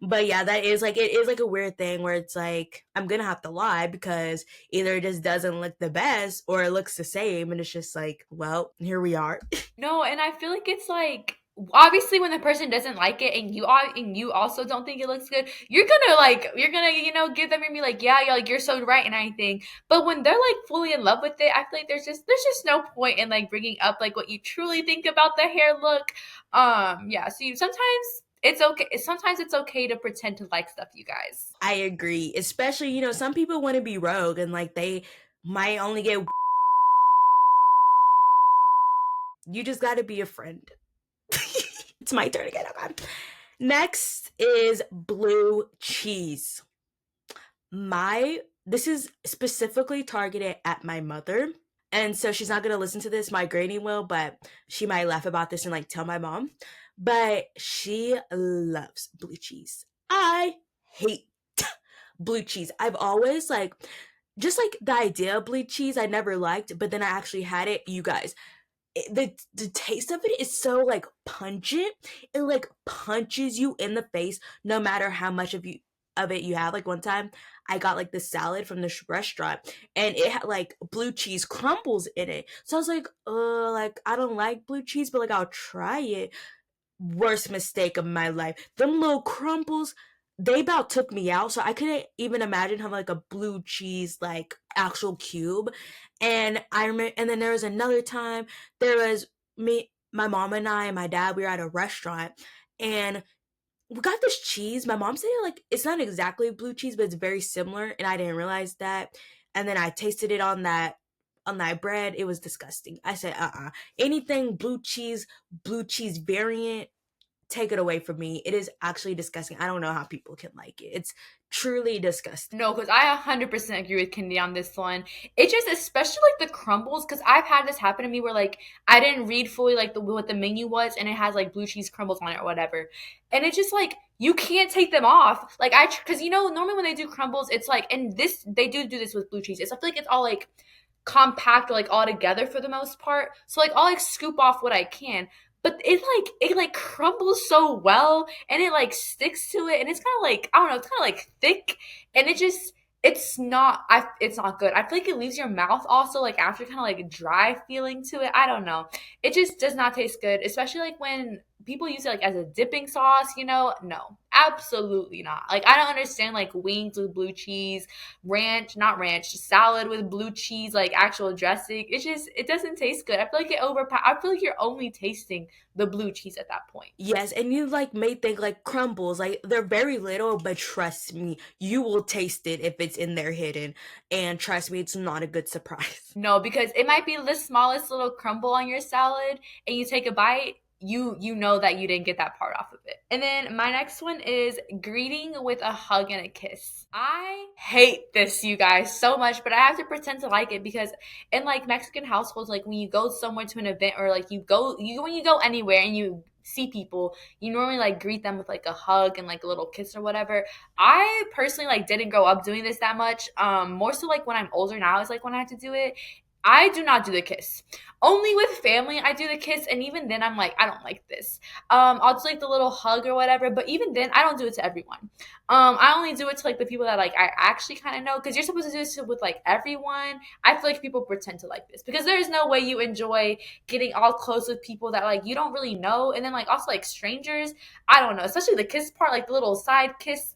Speaker 2: But yeah, that is like it is like a weird thing where it's like I'm gonna have to lie because either it just doesn't look the best or it looks the same, and it's just like, well, here we are.
Speaker 1: No, and I feel like it's like obviously when the person doesn't like it and you also don't think it looks good, you're gonna give them and be like, yeah, like you're so right and everything. But when they're like fully in love with it, I feel like there's just no point in like bringing up like what you truly think about the hair look. Yeah, so sometimes it's okay to pretend to like stuff, you guys.
Speaker 2: I agree, especially some people want to be rogue and like they might only get. You just got to be a friend. It's my turn again. Okay. Next is blue cheese. My This is specifically targeted at my mother. And so she's not gonna listen to this. My granny will, but she might laugh about this and like tell my mom. But she loves blue cheese. I hate blue cheese. I've always like just like the idea of blue cheese I never liked, but then I actually had it. You guys, the taste of it is so like pungent. It like punches you in the face no matter how much of it you have. Like one time I got like this salad from this restaurant and it had like blue cheese crumbles in it. So I was like I don't like blue cheese, but like I'll try it. Worst mistake of my life. Them little crumbles, they about took me out. So I couldn't even imagine having like a blue cheese like actual cube. And I remember, and then there was another time. There was me, my mom and I, and my dad. We were at a restaurant, and we got this cheese. My mom said like it's not exactly blue cheese, but it's very similar, and I didn't realize that. And then I tasted it on that bread. It was disgusting. I said, anything blue cheese variant, take it away from me. It is actually disgusting. I don't know how people can like it. It's truly disgusting.
Speaker 1: No, because I 100% agree with Kendi on this one. It just, especially like the crumbles, because I've had this happen to me where like I didn't read fully like what the menu was, and it has like blue cheese crumbles on it or whatever, and it's just like you can't take them off. Like because normally when they do crumbles, it's like, and this they do this with blue cheese. I feel like it's all like compact or like all together for the most part. So like I'll like scoop off what I can. But it like crumbles so well and it like sticks to it and it's kind of like I don't know, it's kind of like thick and it's not good. I feel like it leaves your mouth also like after kind of like dry feeling to it. I don't know. It just does not taste good, especially like when people use it like as a dipping sauce. No, absolutely not. Like I don't understand like wings with blue cheese, ranch, not ranch, just salad with blue cheese, like actual dressing. It doesn't taste good. I feel like I feel like you're only tasting the blue cheese at that point.
Speaker 2: Yes, and you like may think like crumbles, like they're very little, but trust me, you will taste it if it's in there hidden. And trust me, it's not a good surprise.
Speaker 1: No, because it might be the smallest little crumble on your salad and you take a bite, you know that you didn't get that part off of it. And then my next one is greeting with a hug and a kiss. I hate this, you guys, so much, but I have to pretend to like it because in like Mexican households, like when you go somewhere to an event or like when you go anywhere and you see people, you normally like greet them with like a hug and like a little kiss or whatever. I personally like didn't grow up doing this that much. More so like when I'm older now is like when I have to do it. I do not do the kiss. Only with family I do the kiss, and even then I'm like, I don't like this. I'll do like the little hug or whatever, but even then I don't do it to everyone. I only do it to like the people that like I actually kind of know, because you're supposed to do this with like everyone. I feel like people pretend to like this because there's no way you enjoy getting all close with people that like you don't really know, and then like also like strangers. I don't know, especially the kiss part, like the little side kiss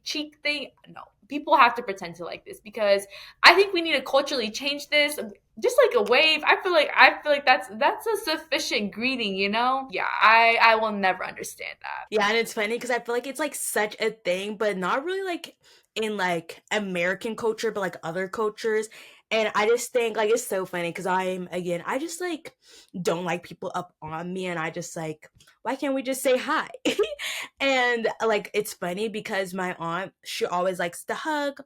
Speaker 1: cheek thing. No, people have to pretend to like this because I think we need to culturally change this. Just like a wave, I feel like that's a sufficient greeting. Yeah, I will never understand that.
Speaker 2: Yeah, and it's funny because I feel like it's like such a thing, but not really like in like American culture, but like other cultures. And I just think like it's so funny because I just like don't like people up on me, and I just like, why can't we just say hi? And like it's funny because my aunt, she always likes to hug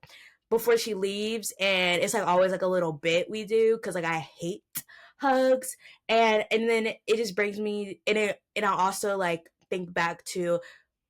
Speaker 2: before she leaves, and it's like always like a little bit we do because like I hate hugs. And then it just brings me, and I also like think back to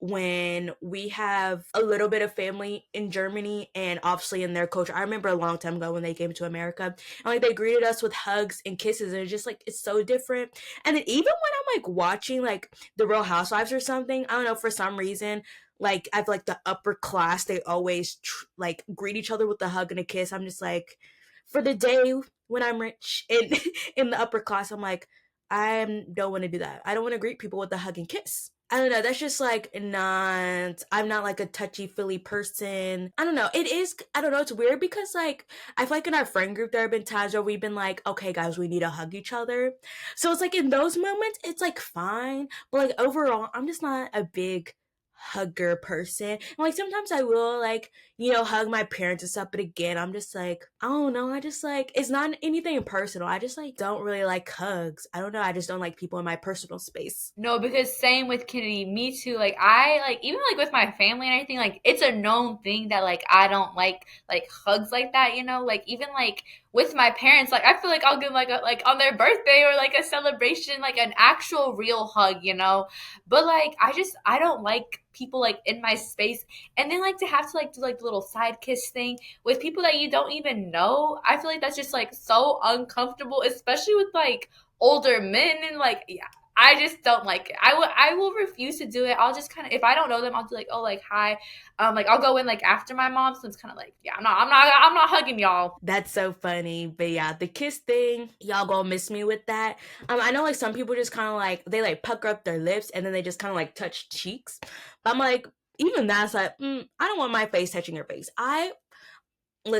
Speaker 2: when we have a little bit of family in Germany, and obviously in their culture. I remember a long time ago when they came to America, and like they greeted us with hugs and kisses, and it's just like it's so different. And then even when I'm like watching like the Real Housewives or something, I don't know, for some reason, like I feel like the upper class, they always like greet each other with a hug and a kiss. I'm just like, for the day when I'm rich and in the upper class, I'm like, I don't want to do that. I don't want to greet people with a hug and kiss. I don't know. That's just like not. I'm not like a touchy feely person. I don't know. It is. I don't know. It's weird because like I feel like in our friend group there have been times where we've been like, okay, guys, we need to hug each other. So it's like in those moments, it's like fine. But like overall, I'm just not a big hugger person. And like sometimes I will like, hug my parents and stuff, but again, I'm just like, I don't know, I just like, it's not anything personal. I just like don't really like hugs. I don't know, I just don't like people in my personal space.
Speaker 1: No, because same with Kennedy, me too. Like I like even like with my family and everything, like it's a known thing that like I don't like hugs like that, you know? Like even like with my parents, like I feel like I'll give like a like on their birthday or like a celebration, like an actual real hug, you know? But like I don't like people like in my space and then like to have to like do like the little side kiss thing with people that you don't even know. I feel like that's just like so uncomfortable, especially with like older men and like yeah, I just don't like it. I will refuse to do it. I'll just kind of if I don't know them, I'll do like oh like hi, like I'll go in like after my mom. So it's kind of like yeah, I'm not hugging y'all.
Speaker 2: That's so funny. But yeah, the kiss thing, y'all gonna miss me with that. I know like some people just kind of like, they like pucker up their lips and then they just kind of like touch cheeks. But I'm like, even that's like, I don't want my face touching your face. I be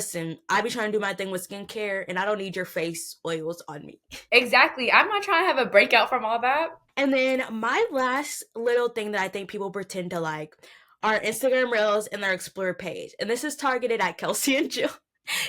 Speaker 2: trying to do my thing with skincare, and I don't need your face oils on me.
Speaker 1: Exactly. I'm not trying to have a breakout from all that.
Speaker 2: And then my last little thing that I think people pretend to like are Instagram Reels and their Explore page. And this is targeted at Kelsey and Jill.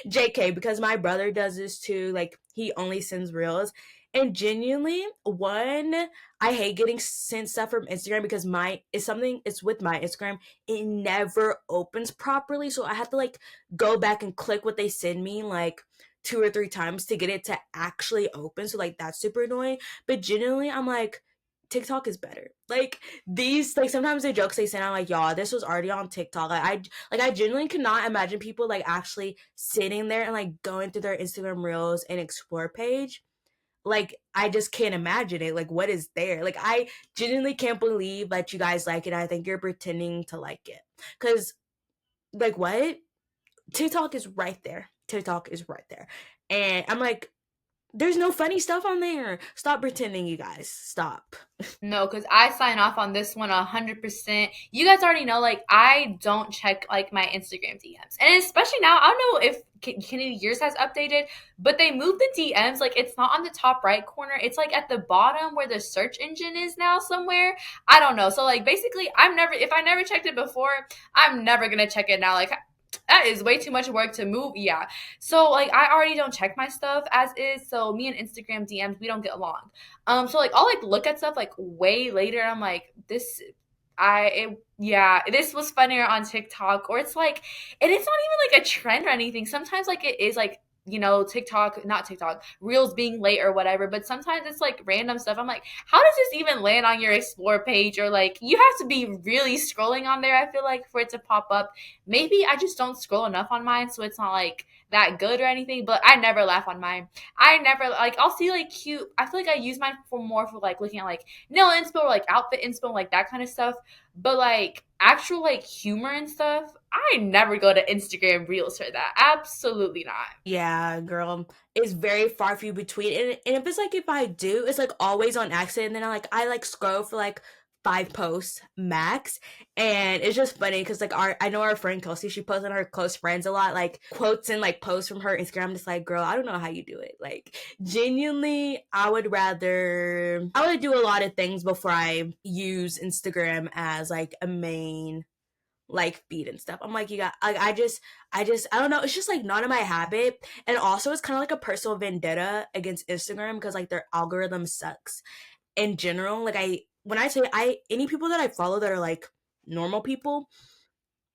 Speaker 2: JK, because my brother does this too. Like, he only sends reels. And genuinely, one, I hate getting sent stuff from Instagram because it's with my Instagram. It never opens properly. So I have to like go back and click what they send me like 2 or 3 times to get it to actually open. So like that's super annoying. But genuinely, I'm like, TikTok is better. Like these, like sometimes the jokes they send, I'm like, y'all, this was already on TikTok. I genuinely cannot imagine people like actually sitting there and like going through their Instagram Reels and Explore page. Like I just can't imagine it. Like what is there? Like I genuinely can't believe that you guys like it. I think you're pretending to like it. Cause like what? TikTok is right there. TikTok is right there. And I'm like, there's no funny stuff on there. Stop pretending, you guys. Stop.
Speaker 1: No, because I sign off on this one 100%. You guys already know, like, I don't check, like, my Instagram DMs. And especially now, I don't know if Kennedy Yours has updated, but they moved the DMs. Like, it's not on the top right corner. It's, like, at the bottom where the search engine is now somewhere. I don't know. So, like, basically, if I never checked it before, I'm never going to check it now. Like, that is way too much work to move. Yeah. So like I already don't check my stuff as is. So me and Instagram DMs, we don't get along. So like I'll like look at stuff like way later. And I'm like, yeah, this was funnier on TikTok, or it's like, and it's not even like a trend or anything. Sometimes like it is like TikTok, not TikTok, Reels being late or whatever. But sometimes it's like random stuff. I'm like, how does this even land on your Explore page? Or like, you have to be really scrolling on there, I feel like, for it to pop up. Maybe I just don't scroll enough on mine, so it's not like that good or anything. But I never laugh on mine. I never like, I'll see like cute, I feel like I use mine for more for like looking at like nail inspo or like outfit inspo, like that kind of stuff. But like actual like humor and stuff, I never go to Instagram Reels for that. Absolutely not.
Speaker 2: Yeah, girl, it's very far few between. And if it's like if I do, it's like always on accident. And then I like scroll for like 5 posts max, and it's just funny because like I know our friend Kelsey, she posts on her close friends a lot, like quotes and like posts from her Instagram. I'm just like, girl, I don't know how you do it. Like genuinely, I would do a lot of things before I use Instagram as like a main like feed and stuff. I'm like, you got like I don't know, it's just like not in my habit. And also it's kind of like a personal vendetta against Instagram because like their algorithm sucks in general. Like I when I say I any people that I follow that are like normal people,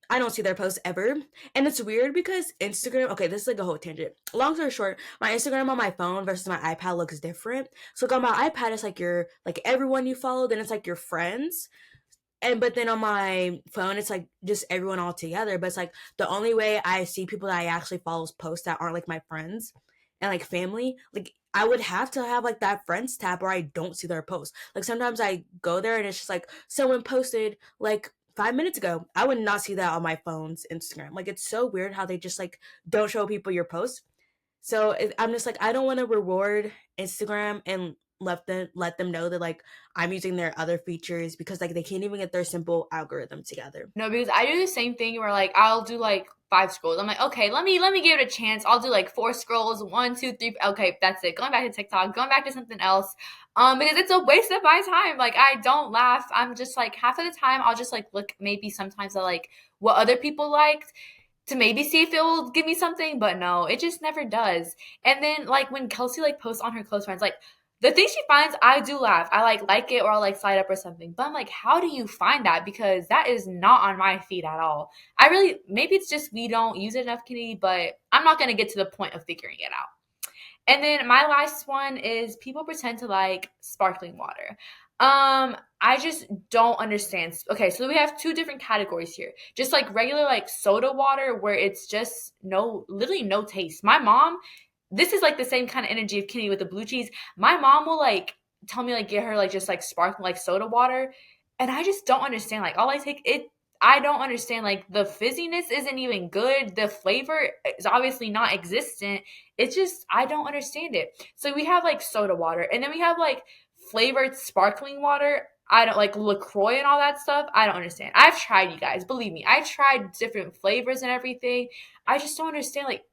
Speaker 2: I don't see their posts ever. And it's weird because Instagram, okay, this is like a whole tangent. Long story short, my Instagram on my phone versus my iPad looks different. So like on my iPad, it's like your like everyone you follow, then it's like your friends. And but then on my phone, it's like just everyone all together. But it's like the only way I see people that I actually follow posts that aren't like my friends and like family, like I would have to have like that friends tab where I don't see their posts. Like sometimes I go there and it's just like someone posted like 5 minutes ago. I would not see that on my phone's Instagram. Like it's so weird how they just like don't show people your posts. So I'm just like I don't want to reward Instagram and let them know that like I'm using their other features because like they can't even get their simple algorithm together.
Speaker 1: No, because I do the same thing where like I'll do like 5 scrolls. I'm like, okay, let me give it a chance. I'll do like 4 scrolls, one, two, three. Okay, that's it. Going back to TikTok, going back to something else. Because it's a waste of my time. Like I don't laugh. I'm just like half of the time I'll just like look maybe sometimes at like what other people liked to maybe see if it will give me something, but no, it just never does. And then like when Kelsey like posts on her close friends, like the thing she finds, I do laugh. I like it or I'll like slide up or something. But I'm like, how do you find that? Because that is not on my feed at all. I really maybe it's just we don't use it enough, Kitty, but I'm not gonna get to the point of figuring it out. And then my last one is people pretend to like sparkling water. I just don't understand. Okay, so we have two different categories here. Just like regular like soda water where it's just no literally no taste. My mom, this is like the same kind of energy of Kenny with the blue cheese. My mom will like tell me like get her like just like sparkling like soda water, and I just don't understand. Like all I take it I don't understand. Like the fizziness isn't even good. The flavor is obviously not existent. It's just I don't understand it. So we have like soda water, and then we have like flavored sparkling water. I don't like LaCroix and all that stuff. I don't understand. I've tried, you guys. Believe me, I've tried different flavors and everything. I just don't understand. Like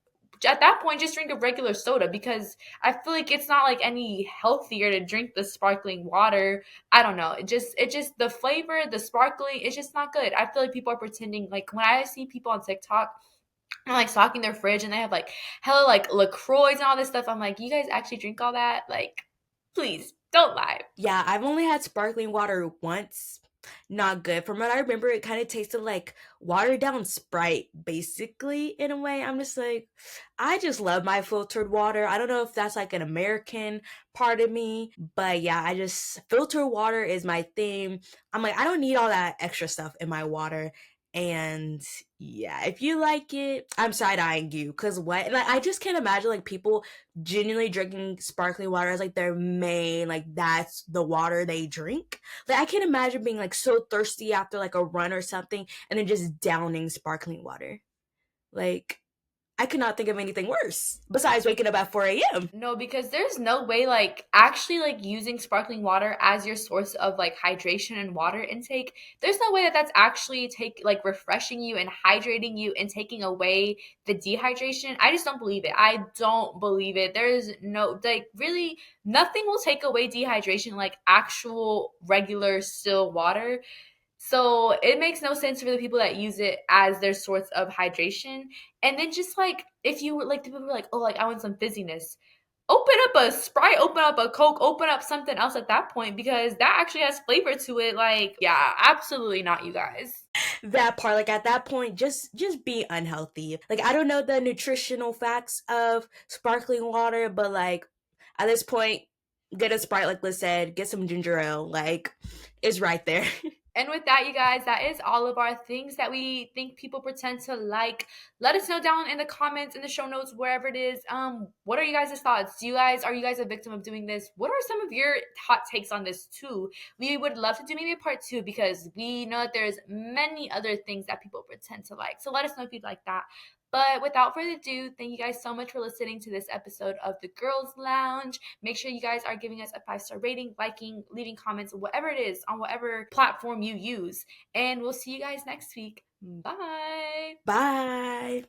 Speaker 1: at that point, just drink a regular soda because I feel like it's not like any healthier to drink the sparkling water. I don't know. It just the flavor, the sparkling, it's just not good. I feel like people are pretending. Like when I see people on TikTok and like stocking their fridge and they have like hella like LaCroix and all this stuff, I'm like, you guys actually drink all that? Like, please don't lie.
Speaker 2: Yeah, I've only had sparkling water once. Not good. From what I remember, it kind of tasted like watered down Sprite, basically, in a way. I'm just like, I just love my filtered water. I don't know if that's like an American part of me, but yeah, I just, filtered water is my thing. I'm like, I don't need all that extra stuff in my water. And yeah, if you like it, I'm side eyeing you. Cause what? And I just can't imagine like people genuinely drinking sparkling water as like their main, like that's the water they drink. Like I can't imagine being like so thirsty after like a run or something and then just downing sparkling water. Like I could not think of anything worse besides waking up at 4 a.m.
Speaker 1: No, because there's no way like actually like using sparkling water as your source of like hydration and water intake. There's no way that that's actually take like refreshing you and hydrating you and taking away the dehydration. I just don't believe it. I don't believe it. There's no like really nothing will take away dehydration like actual regular still water. So it makes no sense for the people that use it as their source of hydration. And then just like if you were like the people were like, oh, like I want some fizziness. Open up a Sprite, open up a Coke, open up something else at that point because that actually has flavor to it. Like, yeah, absolutely not, you guys.
Speaker 2: That part, like at that point, just be unhealthy. Like I don't know the nutritional facts of sparkling water, but like at this point, get a Sprite, like Liz said, get some ginger ale, like it's right there.
Speaker 1: And with that, you guys, that is all of our things that we think people pretend to like. Let us know down in the comments, in the show notes, wherever it is. What are you guys' thoughts? Are you guys a victim of doing this? What are some of your hot takes on this too? We would love to do maybe a part two because we know that there's many other things that people pretend to like. So let us know if you'd like that. But without further ado, thank you guys so much for listening to this episode of the Girls Lounge. Make sure you guys are giving us a 5-star rating, liking, leaving comments, whatever it is on whatever platform you use. And we'll see you guys next week. Bye.
Speaker 2: Bye.